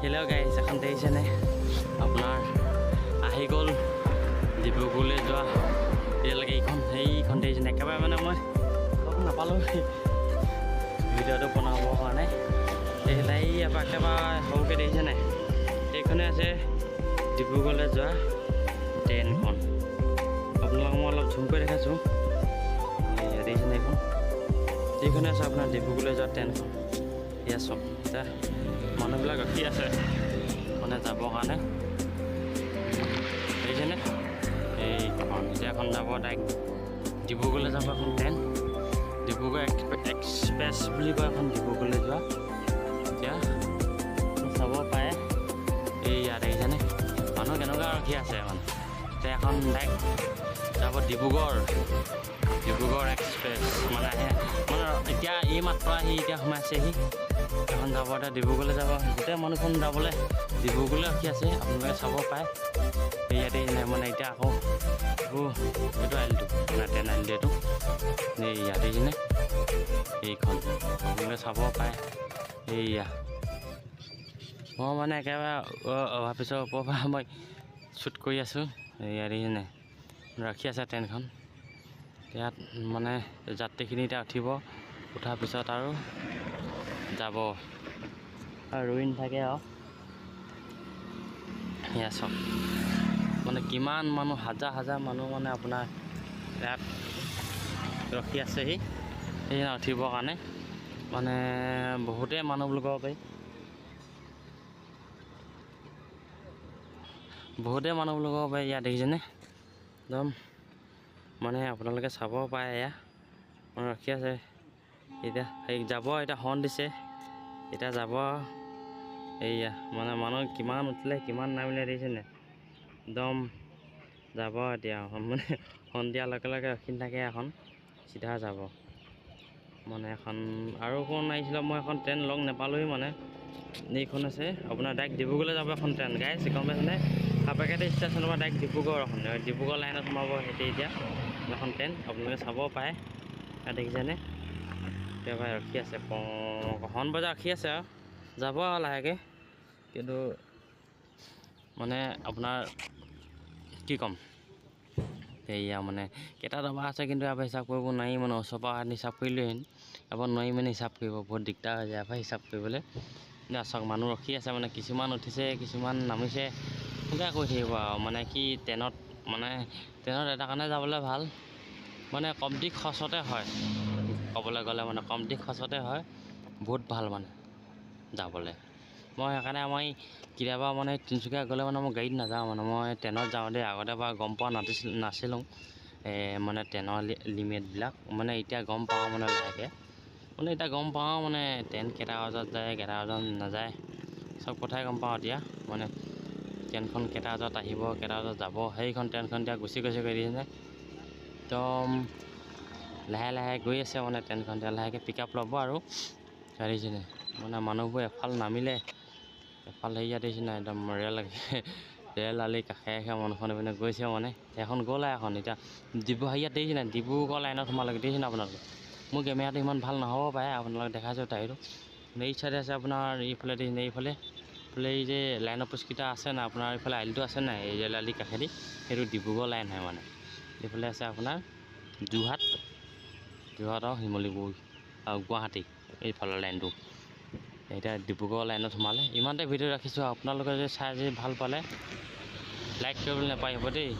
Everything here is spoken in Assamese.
হেল্ল' গাইজ, এখন দেখিছেনে আপোনাৰ আহি গ'ল ডিব্ৰুগড়লৈ যোৱা এতিয়ালৈকে সেইখন দেখিছেনে। একেবাৰে মানে মই লগ নাপালোঁ ভিডিঅ'টো বনাবৰ কাৰণে। সেইবিলাক ইয়াৰ পৰা একেবাৰে সৰুকৈ দেখিছেনে, সেইখনে আছে ডিব্ৰুগড়লৈ যোৱা ট্ৰেইনখন। আপোনালোকক মই অলপ ঝুম কৰি দেখাইছোঁ, দেখিছেনে এইখন, এইখনে আছে আপোনাৰ ডিব্ৰুগড়লৈ যোৱা ট্ৰেইনখন। এয়া চব এতিয়া মানুহবিলাক ৰখি আছে মানে যাবৰ কাৰণে, দেখিছেনে এইখন। এতিয়া এখন যাব ডাইৰেক্ট ডিব্ৰুগড়লৈ যাব এখন ট্ৰেইন, ডিব্ৰুগড় এক্সপ্ৰেছ বুলি কয় এখন ডিব্ৰুগড়লৈ যোৱা। এতিয়া চাব পাৰে এইয়া দেখিছেনে মানুহ কেনেকুৱা ৰখি আছে মানে। এতিয়া এখন ডাইৰেক্ট যাব ডিব্ৰুগড় এক্সপ্ৰেছ মানে আহে মানে এতিয়া এই মাত্ৰ আহি এতিয়া সোমাইছেহি। এখন যাব এতিয়া ডিব্ৰুগড়লৈ যাব, গোটেই মানুহখন যাবলৈ ডিব্ৰুগড়লৈ ৰখি আছে, আপোনালোকে চাব পাৰে। ইয়াতে মানে এতিয়া আকৌ এইটো আইলটো মানে ট্ৰেইন আইলটো এইটো ইয়াতে কিনে এইখন আপোনালোকে চাব পাৰে। এইয়া মই মানে একেবাৰে অভাৰ-পিছৰ ওপৰৰ পৰা মই শ্বুট কৰি আছোঁ। ইয়াতে কিনে ৰাখি আছে ট্ৰেইনখন। ইয়াত মানে যাত্ৰীখিনি এতিয়া উঠিব, উঠাৰ পিছত আৰু যাব আৰু ৰৈ নাথাকে আৰু। এয়া চাওক মানে কিমান মানুহ, হাজাৰ হাজাৰ মানুহ মানে আপোনাৰ ইয়াত ৰখি আছেহি সেই উঠিবৰ কাৰণে। মানে বহুতেই মানুহ বুলি ক'ব পাৰি, ইয়াত দেখিছেনে একদম মানে আপোনালোকে চাব পাৰে। এয়া মানুহ ৰখি আছে, এতিয়া সেই যাব, এতিয়া হৰ্ণ দিছে, এতিয়া যাব। এইয়া মানে মানুহ কিমান উঠিলে কিমান নামিলে দেখিছেনে, একদম যাব এতিয়া মানে সন্ধিয়াৰ লগে লগে ৰখি নাথাকে, এখন চিধা যাব মানে। এখন আৰু এখন আহিছিলে, মই এখন ট্ৰেইন লগ নাপালোঁহি মানে। এইখন আছে আপোনাৰ ডাইৰেক্ট ডিব্ৰুগড়লৈ যাব এখন ট্ৰেইন গাইছ, গম পাইছেনে। কাপেখাতী ষ্টেচনৰ পৰা ডাইৰেক্ট ডিব্ৰুগড় এখন, ডিব্ৰুগড় লাইনত সোমাব সেইটো এতিয়া এখন ট্ৰেইন আপোনালোকে চাব পাৰে। দেখিছেনে একেবাৰে ৰখি আছে, হৰ্ণ বজাই ৰখি আছে আৰু যাব আৰু লাহেকৈ। কিন্তু মানে আপোনাৰ কি ক'ম, এয়া মানে কেইটা দবা আছে কিন্তু এবাৰ হিচাপ কৰিব নোৱাৰি মানে। ওচৰৰ পৰা হিচাপ কৰিলেহেঁতেন, এবাৰ নোৱাৰি মানে হিচাপ কৰিব, বহুত দিগদাৰ হৈ যায় এবাৰ হিচাপ কৰিবলৈ। চাওক মানুহ ৰখি আছে মানে, কিছুমান উঠিছে কিছুমান নামিছে, এনেকৈ কৰি থাকিব আৰু মানে কি ট্ৰেইনত এটা কাৰণে যাবলৈ ভাল মানে কমটি খৰচতে হয়, ক'বলৈ গ'লে মানে কমটি খৰচতে হয়, বহুত ভাল মানে যাবলৈ। মই সেইকাৰণে মই কেতিয়াবা মানে তিনিচুকীয়া গ'লে মানে মই গাড়ীত নাযাওঁ মানে, মই ট্ৰেইনত যাওঁ দেই। আগতে বাৰু গম পোৱা নাছিলোঁ মানে ট্ৰেইনৰ লিমিটবিলাক, মানে এতিয়া গম পাওঁ মানে লাহেকৈ মানে। এতিয়া গম পাওঁ মানে ট্ৰেইন কেইটা বজাত যায়, কেইটা বজাত নাযায়, চব কথাই গম পাওঁ এতিয়া মানে। ট্ৰেইনখন কেইটা বজাত আহিব, কেইটা বজাত যাব, সেইখন ট্ৰেইনখন এতিয়া গুচি গৈছে গৈ দিছেনে। একদম লাহে লাহে গৈ আছে মানে ট্ৰেইনখন, এতিয়া লাহেকৈ পিক আপ ল'ব আৰু দেখিছেনে মানে মানুহবোৰ এফাল নামিলে এফাল হেৰিয়া দেখিছেনে একদম ৰেল আলি কাষে কাষে মানুহখন এইপিনে গৈছে মানে। এখন গ'ল আৰু এখন এতিয়া হেৰিয়াত দেখিছেনে ডিব্ৰুগড় লাইনত সোমালে, দেখিছেনে আপোনালোকে। মোৰ কেমেৰাটো ইমান ভাল নহ'ব পাৰে, আপোনালোকে দেখাইছোঁ তাইটো। এই চাইডে আছে আপোনাৰ এইফালে দেখিছেনে, এইফালে এই যে লাইনৰ পোষ্টকেইটা আছে নাই আপোনাৰ, এইফালে আলিটো আছে নাই, এই ৰেল আলি কাষেদি, সেইটো ডিব্ৰুগড় লাইন হয় মানে। এইফালে আছে আপোনাৰ যোৰহাট আৰু শিমলুগুৰি আৰু গুৱাহাটী, এইফালৰ লাইনটো এতিয়া ডিব্ৰুগড় লাইনত সোমালে। ইমানতে ভিডিঅ' ৰাখিছোঁ, আপোনালোকে যদি চাই ভাল পালে লাইক কৰিবলৈ নাপাহৰিব দেই।